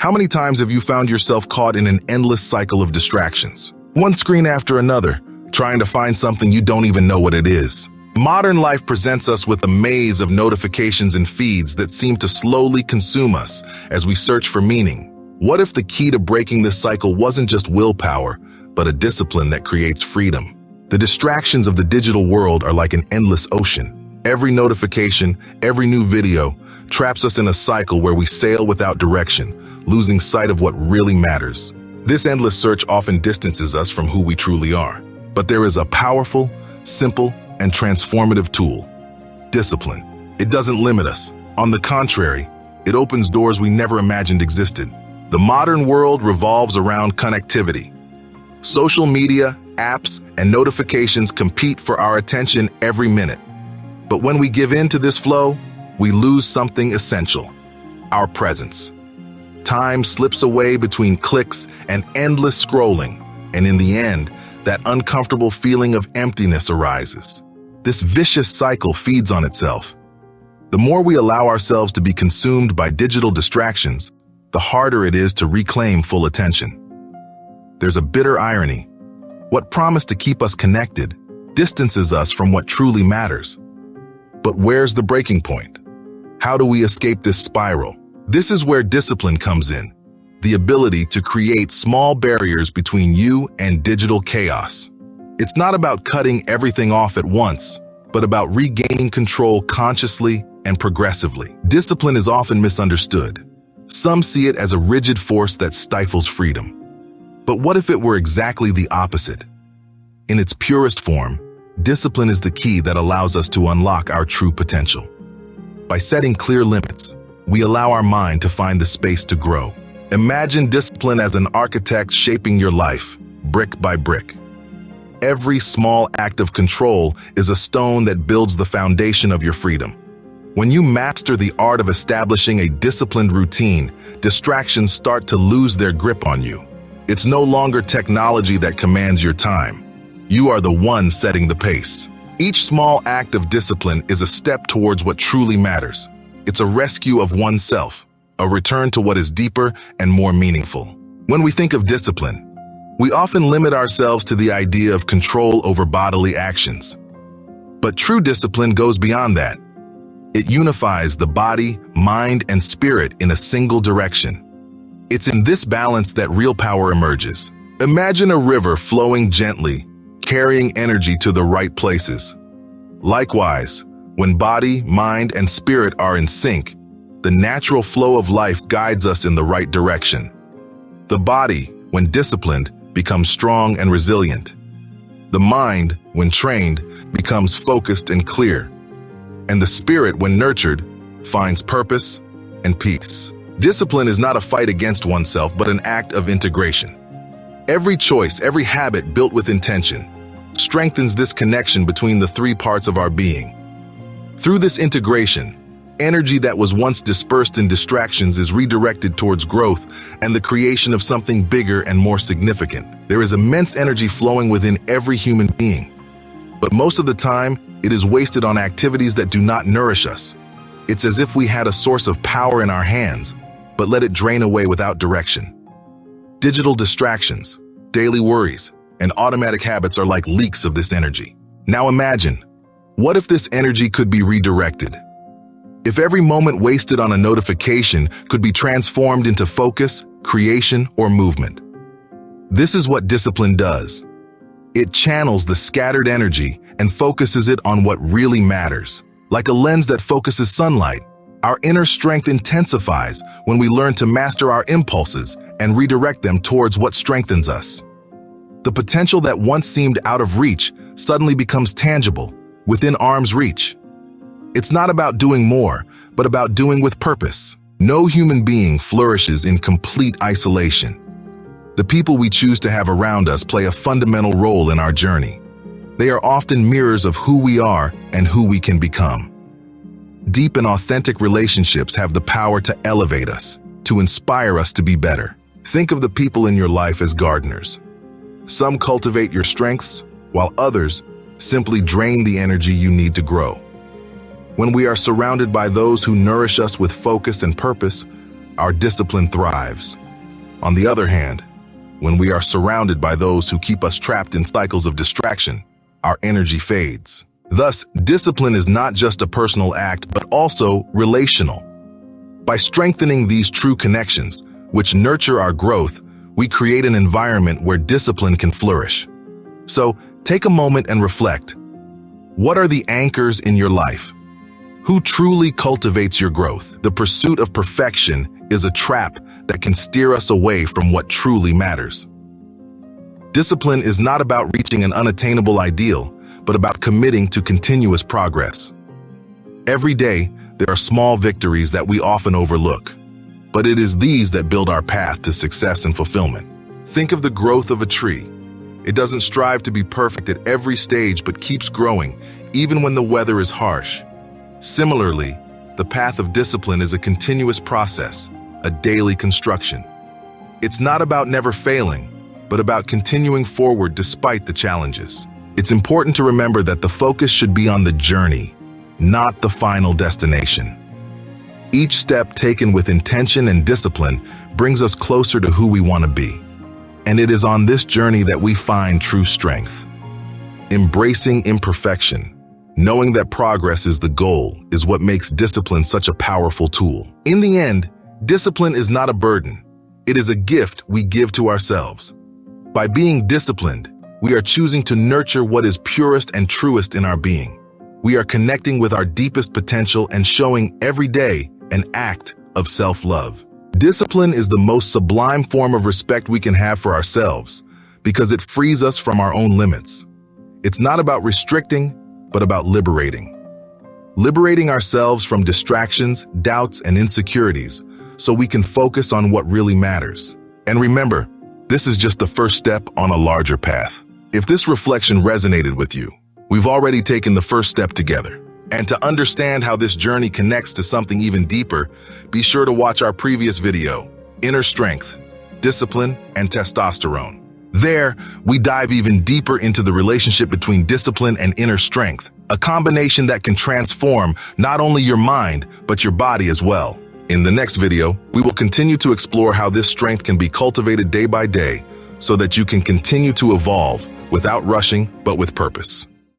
How many times have you found yourself caught in an endless cycle of distractions? One screen after another, trying to find something you don't even know what it is. Modern life presents us with a maze of notifications and feeds that seem to slowly consume us as we search for meaning. What if the key to breaking this cycle wasn't just willpower, but a discipline that creates freedom? The distractions of the digital world are like an endless ocean. Every notification, every new video, traps us in a cycle where we sail without direction, losing sight of what really matters. This endless search often distances us from who we truly are. But there is a powerful, simple, and transformative tool: discipline. It doesn't limit us. On the contrary, it opens doors we never imagined existed. The modern world revolves around connectivity. Social media, apps, and notifications compete for our attention every minute. But when we give in to this flow, we lose something essential: our presence. Time slips away between clicks and endless scrolling, and in the end, that uncomfortable feeling of emptiness arises. This vicious cycle feeds on itself. The more we allow ourselves to be consumed by digital distractions, the harder it is to reclaim full attention. There's a bitter irony. What promised to keep us connected distances us from what truly matters. But where's the breaking point? How do we escape this spiral? This is where discipline comes in, the ability to create small barriers between you and digital chaos. It's not about cutting everything off at once, but about regaining control consciously and progressively. Discipline is often misunderstood. Some see it as a rigid force that stifles freedom. But what if it were exactly the opposite? In its purest form, discipline is the key that allows us to unlock our true potential. By setting clear limits, we allow our mind to find the space to grow. Imagine discipline as an architect shaping your life, brick by brick. Every small act of control is a stone that builds the foundation of your freedom. When you master the art of establishing a disciplined routine, distractions start to lose their grip on you. It's no longer technology that commands your time. You are the one setting the pace. Each small act of discipline is a step towards what truly matters. It's a rescue of oneself, a return to what is deeper and more meaningful. When we think of discipline, we often limit ourselves to the idea of control over bodily actions. But true discipline goes beyond that. It unifies the body, mind, and spirit in a single direction. It's in this balance that real power emerges. Imagine a river flowing gently, carrying energy to the right places. Likewise, when body, mind, and spirit are in sync, the natural flow of life guides us in the right direction. The body, when disciplined, becomes strong and resilient. The mind, when trained, becomes focused and clear. And the spirit, when nurtured, finds purpose and peace. Discipline is not a fight against oneself, but an act of integration. Every choice, every habit built with intention, strengthens this connection between the three parts of our being. Through this integration, energy that was once dispersed in distractions is redirected towards growth and the creation of something bigger and more significant. There is immense energy flowing within every human being. But most of the time, it is wasted on activities that do not nourish us. It's as if we had a source of power in our hands, but let it drain away without direction. Digital distractions, daily worries, and automatic habits are like leaks of this energy. Now imagine, what if this energy could be redirected? If every moment wasted on a notification could be transformed into focus, creation, or movement? This is what discipline does. It channels the scattered energy and focuses it on what really matters. Like a lens that focuses sunlight, our inner strength intensifies when we learn to master our impulses and redirect them towards what strengthens us. The potential that once seemed out of reach suddenly becomes tangible, within arm's reach. It's not about doing more, but about doing with purpose. No human being flourishes in complete isolation. The people we choose to have around us play a fundamental role in our journey. They are often mirrors of who we are and who we can become. Deep and authentic relationships have the power to elevate us, to inspire us to be better. Think of the people in your life as gardeners. Some cultivate your strengths, while others simply drain the energy you need to grow. When we are surrounded by those who nourish us with focus and purpose, our discipline thrives. On the other hand, when we are surrounded by those who keep us trapped in cycles of distraction, our energy fades. Thus, discipline is not just a personal act, but also relational. By strengthening these true connections, which nurture our growth, we create an environment where discipline can flourish. So, take a moment and reflect. What are the anchors in your life? Who truly cultivates your growth? The pursuit of perfection is a trap that can steer us away from what truly matters. Discipline is not about reaching an unattainable ideal, but about committing to continuous progress. Every day, there are small victories that we often overlook, but it is these that build our path to success and fulfillment. Think of the growth of a tree. It doesn't strive to be perfect at every stage, but keeps growing, even when the weather is harsh. Similarly, the path of discipline is a continuous process, a daily construction. It's not about never failing, but about continuing forward despite the challenges. It's important to remember that the focus should be on the journey, not the final destination. Each step taken with intention and discipline brings us closer to who we want to be. And it is on this journey that we find true strength. Embracing imperfection, knowing that progress is the goal, is what makes discipline such a powerful tool. In the end, discipline is not a burden. It is a gift we give to ourselves. By being disciplined, we are choosing to nurture what is purest and truest in our being. We are connecting with our deepest potential and showing every day an act of self-love. Discipline is the most sublime form of respect we can have for ourselves because it frees us from our own limits. It's not about restricting, but about liberating. Liberating ourselves from distractions, doubts, and insecurities so we can focus on what really matters. And remember, this is just the first step on a larger path. If this reflection resonated with you, we've already taken the first step together. And to understand how this journey connects to something even deeper, be sure to watch our previous video, Inner Strength, Discipline, and Testosterone. There, we dive even deeper into the relationship between discipline and inner strength, a combination that can transform not only your mind, but your body as well. In the next video, we will continue to explore how this strength can be cultivated day by day so that you can continue to evolve without rushing, but with purpose.